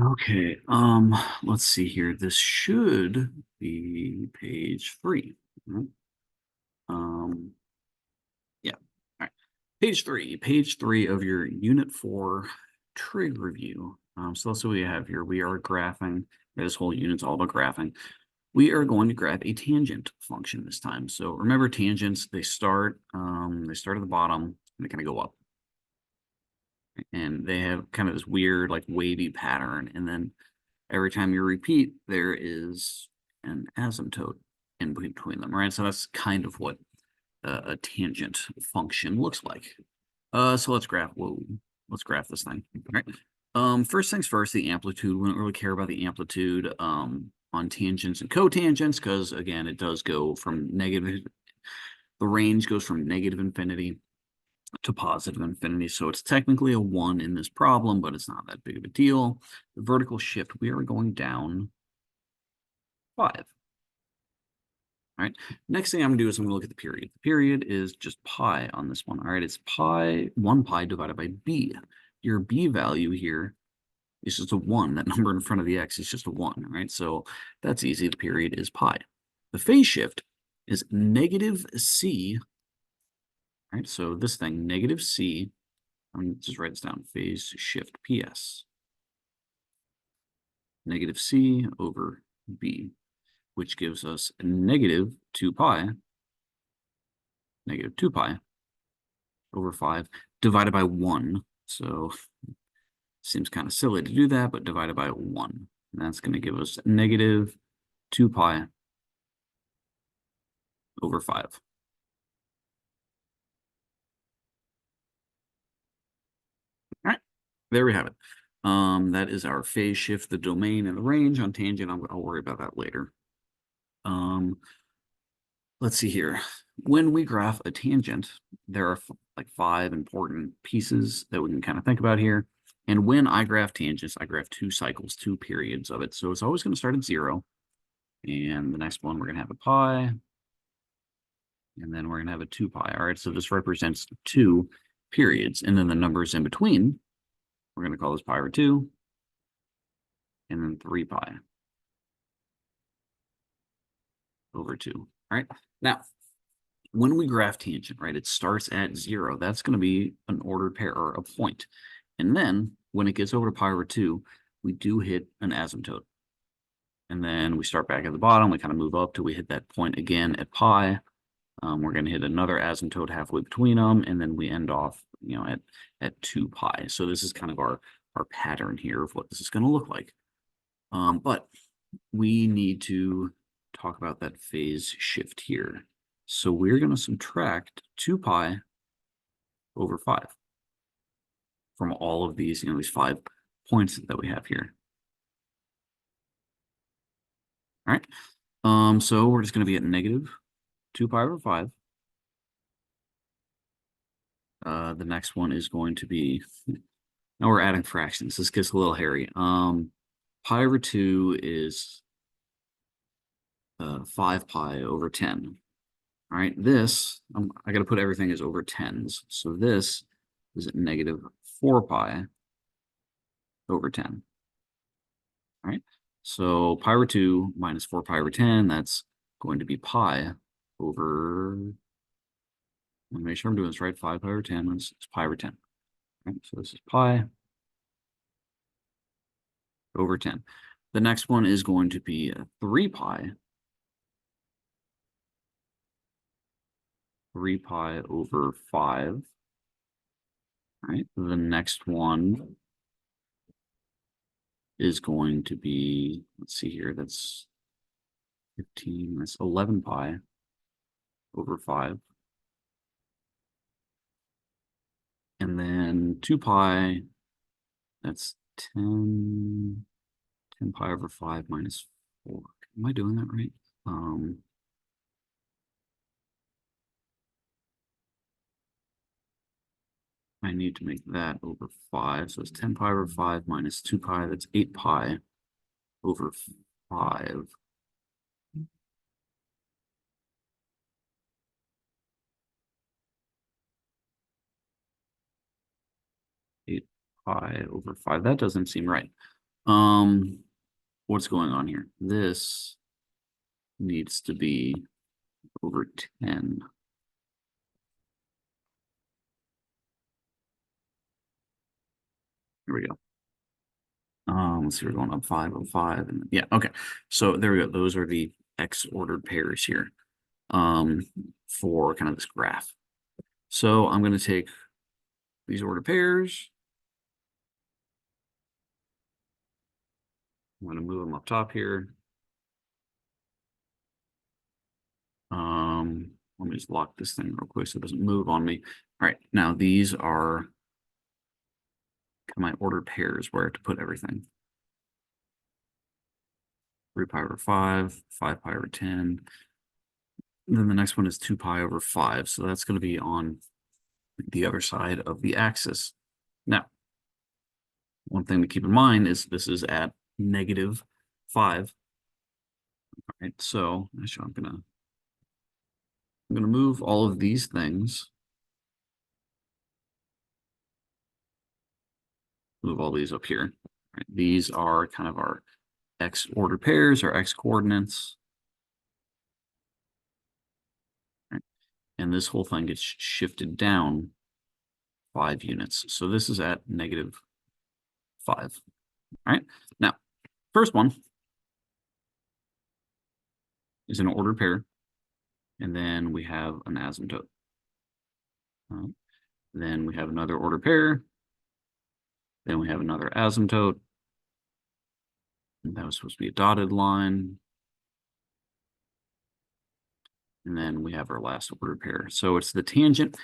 Okay, let's see here. This should be page 3. Mhm. Um, yeah. All right. Page three of your Unit 4 trig review. So that's what we have here. We are graphing. This whole unit's all about graphing. We are going to graph a tangent function this time. So remember tangents, they start at the bottom and they kind of go up. And they have kind of this weird, like wavy pattern. And then every time you repeat, there is an asymptote in between them, right? So that's kind of what a tangent function looks like. So let's graph this thing, all right? First things first, the amplitude. We don't really care about the amplitude on tangents and cotangents because, again, it does go from negative. The range goes from negative infinity to positive infinity. So it's technically a 1 in this problem, but it's not that big of a deal. The vertical shift, we are going down 5. All right. Next thing I'm going to do is I'm going to look at the period. The period is just pi on this one. All right. It's 1 pi divided by b. Your b value here is just a 1. That number in front of the x is just a 1. Right. So that's easy. The period is pi. The phase shift is negative c. All right. So this thing, negative c. I'm going to just write this down. Phase shift ps. Negative c over b, which gives us negative 2 pi. Negative 2 pi over 5 divided by 1. So seems kind of silly to do that, but divided by 1. And that's going to give us negative 2 pi over 5. All right, there we have it. That is our phase shift, the domain, and the range. On tangent, I'll worry about that later. Let's see here. When we graph a tangent, there are like 5 important pieces that we can kind of think about here. And when I graph tangents, I graph 2 cycles, 2 periods of it. So it's always going to start at 0. And the next one, we're going to have a pi. And then we're going to have a 2 pi. All right, so this represents 2 periods. And then the numbers in between, we're going to call this pi over 2. And then 3 pi over 2. All right, now, when we graph tangent, right, it starts at 0. That's going to be an ordered pair or a point. And then when it gets over to pi over 2, we do hit an asymptote. And then we start back at the bottom. We kind of move up till we hit that point again at pi. We're going to hit another asymptote halfway between them, and then we end off, at 2 pi. So this is kind of our pattern here of what this is going to look like. But we need to talk about that phase shift here. So we're going to subtract 2 pi over 5 from all of these, these 5 points that we have here. All right. So we're just going to be at negative 2 pi over 5. The next one is going to be, now we're adding fractions. This gets a little hairy. Pi over 2 is 5 pi over 10. All right, this, I got to put everything as over 10s. So this is at negative 4 pi over 10. All right, so pi over 2 minus 4 pi over 10, that's going to be pi over, let me make sure I'm doing this right, 5 pi over 10, it's pi over 10. All right, so this is pi over 10. The next one is going to be 3 pi. 3 pi over 5. All right, the next one is going to be, let's see here, that's 15, that's 11 pi over 5. And then 2 pi, that's 10 pi over 5 minus 4. Am I doing that right? I need to make that over 5. So it's 10 pi over 5 minus 2 pi, that's 8 pi over 5. 8 pi over 5. That doesn't seem right. What's going on here? This needs to be over 10. Here we go. Let's see, we're going up 5 and 5, and yeah, okay. So there we go. Those are the X ordered pairs here, for kind of this graph. So I'm going to take these ordered pairs. I'm going to move them up top here. Let me just lock this thing real quick so it doesn't move on me. All right, now these are my ordered pairs where to put everything. 3 pi over 5, 5 pi over 10. And then the next one is 2 pi over 5. So that's going to be on the other side of the axis. Now, one thing to keep in mind is this is at -5. All right, so actually I'm gonna move all of these things. Move all these up here. Right, these are kind of our X ordered pairs or X coordinates. Right, and this whole thing gets shifted down 5 units. So this is at -5. All right, now, first one is an ordered pair, and then we have an asymptote. Then we have another ordered pair, then we have another asymptote, and that was supposed to be a dotted line. And then we have our last ordered pair. So it's the tangent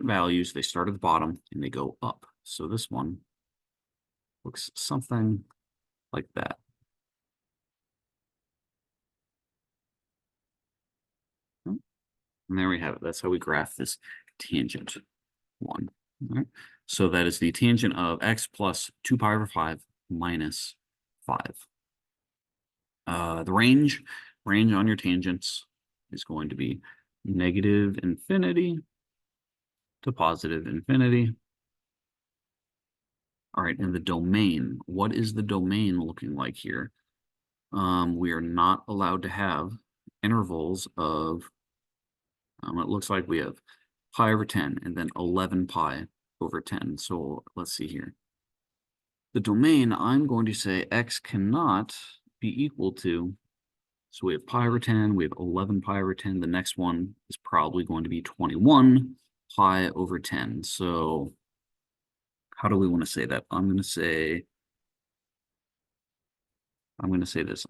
values. They start at the bottom and they go up. So this one looks something like that. And there we have it. That's how we graph this tangent one. All right. So that is the tangent of x plus 2 pi over 5 minus 5. The range on your tangents is going to be -infinity to +infinity. All right, and the domain. What is the domain looking like here? We are not allowed to have intervals of, it looks like we have pi over 10 and then 11 pi over 10. So let's see here. The domain, I'm going to say x cannot be equal to, so we have pi over 10, we have 11 pi over 10. The next one is probably going to be 21 pi over 10. So how do we want to say that? I'm going to say this.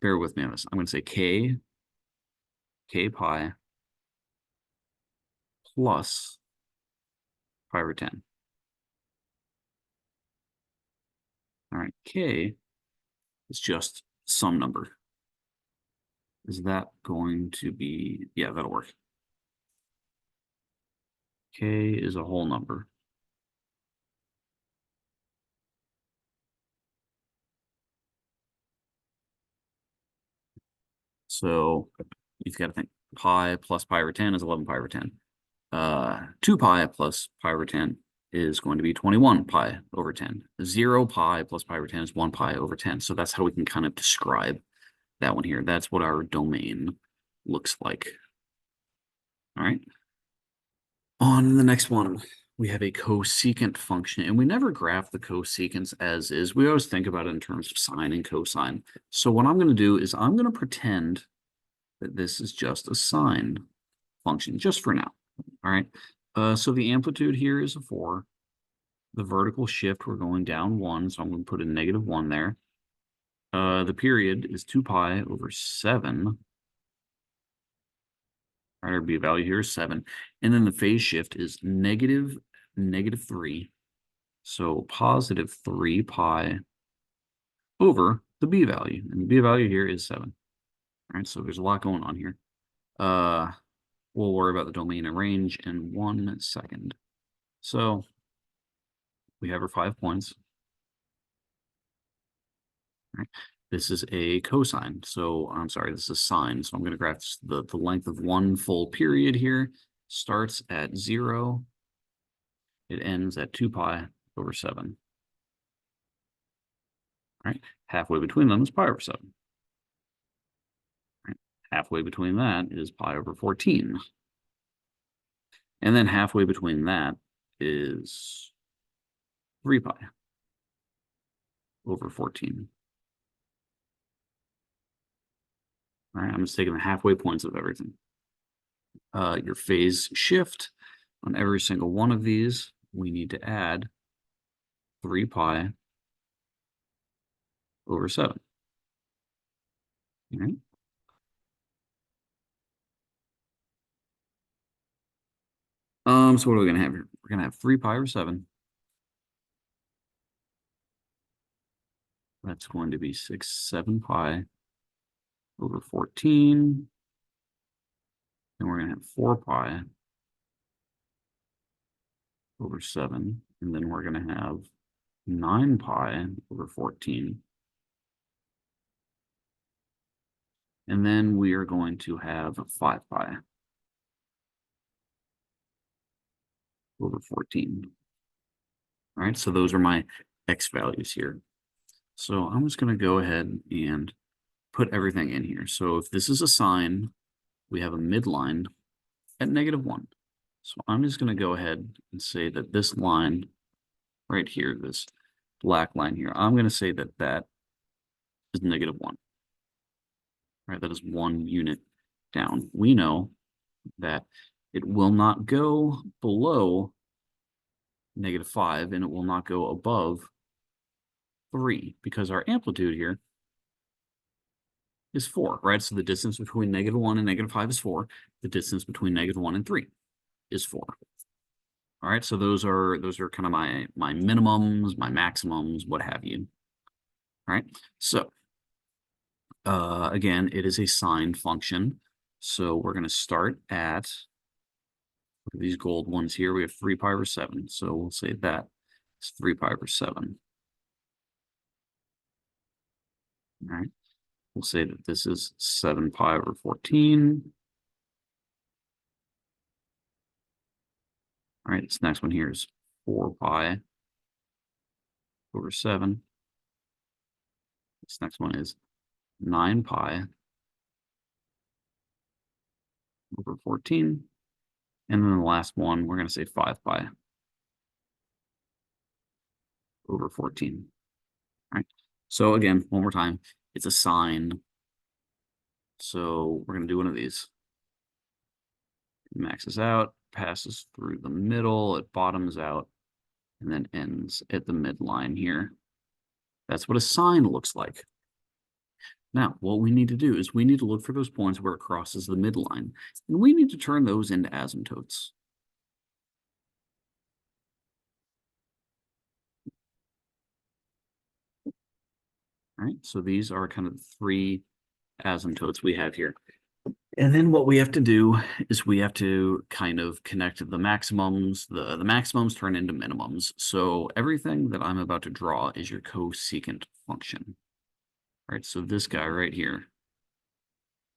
Bear with me on this. I'm going to say k pi plus pi over 10. All right, k is just some number. Is that going to be, yeah, that'll work. K is a whole number. So you've got to think pi plus pi over 10 is 11 pi over 10. 2 pi plus pi over 10 is going to be 21 pi over 10. 0 pi plus pi over 10 is 1 pi over 10. So that's how we can kind of describe that one here. That's what our domain looks like. All right. On the next one, we have a cosecant function, and we never graph the cosecants as is. We always think about it in terms of sine and cosine. So what I'm going to do is I'm going to pretend that this is just a sine function, just for now. All right. So the amplitude here is a 4. The vertical shift, we're going down 1, so I'm going to put a -1 there. The period is 2 pi over 7. Our B value here is 7. And then the phase shift is -3. So +3 pi over the B value. And the B value here is 7. All right, so there's a lot going on here. We'll worry about the domain and range in 1 second. So we have our 5 points. All right. This is a cosine. So I'm sorry, this is sine. So I'm going to graph the length of one full period here. Starts at 0. It ends at 2 pi over 7. right? Halfway between them is pi over 7. Right? Halfway between that is pi over 14. And then halfway between that is 3 pi over 14. All right, I'm just taking the halfway points of everything. Your phase shift on every single one of these, we need to add 3 pi over 7. All right. So what are we going to have here? We're going to have 3 pi over 7. That's going to be 7 pi over 14. And we're going to have 4 pi over 7. And then we're going to have 9 pi over 14. And then we are going to have 5 pi over 14. All right, so those are my x values here. So I'm just going to go ahead and put everything in here. So if this is a sine, we have a midline at -1. So I'm just going to go ahead and say that this line right here, this black line here, I'm going to say that that is -1. Right, that is 1 unit down. We know that it will not go below -5 and it will not go above 3 because our amplitude here is 4, right? So the distance between -1 and -5 is 4. The distance between -1 and 3 is 4. All right, so those are kind of my minimums, my maximums, what have you. All right, so again, it is a sine function. So we're going to start at these gold ones here. We have 3 pi over 7. So we'll say that is 3 pi over 7. All right. We'll say that this is 7 pi over 14. All right, this next one here is 4 pi over 7. This next one is 9 pi over 14. And then the last one, we're going to say 5 pi over 14. All right. So again, one more time, it's a sine. So we're going to do one of these. It maxes out, passes through the middle, it bottoms out, and then ends at the midline here. That's what a sine looks like. Now, what we need to do is we need to look for those points where it crosses the midline, and we need to turn those into asymptotes. All right, so these are kind of the 3 asymptotes we have here. And then what we have to do is we have to kind of connect the maximums. The maximums turn into minimums. So everything that I'm about to draw is your cosecant function. All right, so this guy right here,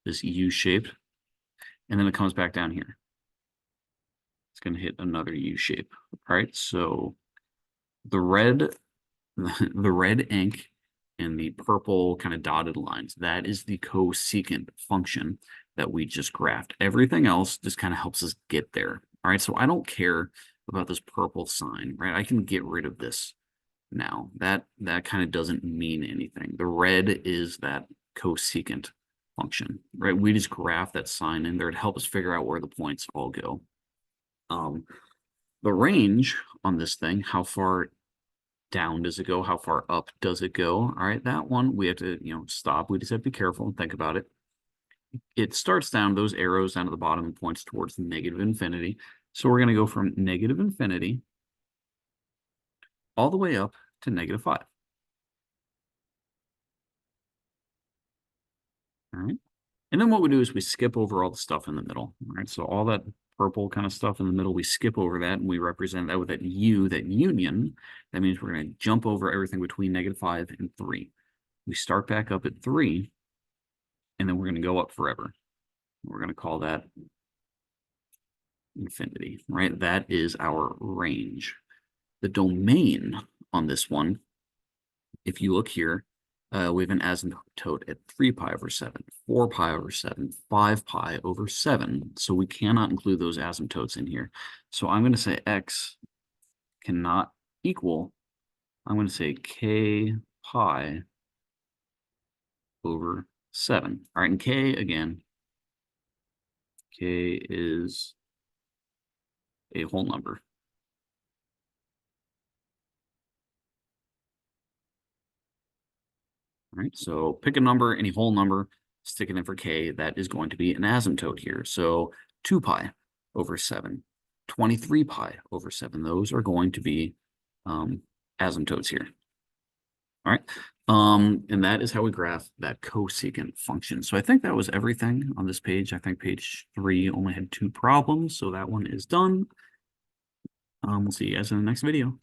this U-shaped, and then it comes back down here. It's going to hit another U-shape. All right, so the red ink and the purple kind of dotted lines, that is the cosecant function that we just graphed. Everything else just kind of helps us get there. All right, so I don't care about this purple sign, right? I can get rid of this now. That kind of doesn't mean anything. The red is that cosecant function, right? We just graph that sign in there to help us figure out where the points all go. The range on this thing, how far down does it go? How far up does it go? All right, that one we have to, stop. We just have to be careful and think about it. It starts down, those arrows down at the bottom and points towards -infinity. So we're going to go from -infinity all the way up to -5. All right. And then what we do is we skip over all the stuff in the middle. All right. So all that purple kind of stuff in the middle, we skip over that and we represent that with that U, that union. That means we're going to jump over everything between -5 and 3. We start back up at 3, and then we're going to go up forever. We're going to call that infinity, right? That is our range. The domain on this one, if you look here, We have an asymptote at 3 pi over 7, 4 pi over 7, 5 pi over 7. So we cannot include those asymptotes in here. So I'm going to say x cannot equal, I'm going to say k pi over 7. All right, and k, again, k is a whole number. All right, so pick a number, any whole number, stick it in for k. That is going to be an asymptote here. So 2 pi over 7, 23 pi over 7. Those are going to be asymptotes here. All right. And that is how we graph that cosecant function. So I think that was everything on this page. I think page 3 only had 2 problems, so that one is done. We'll see you guys in the next video.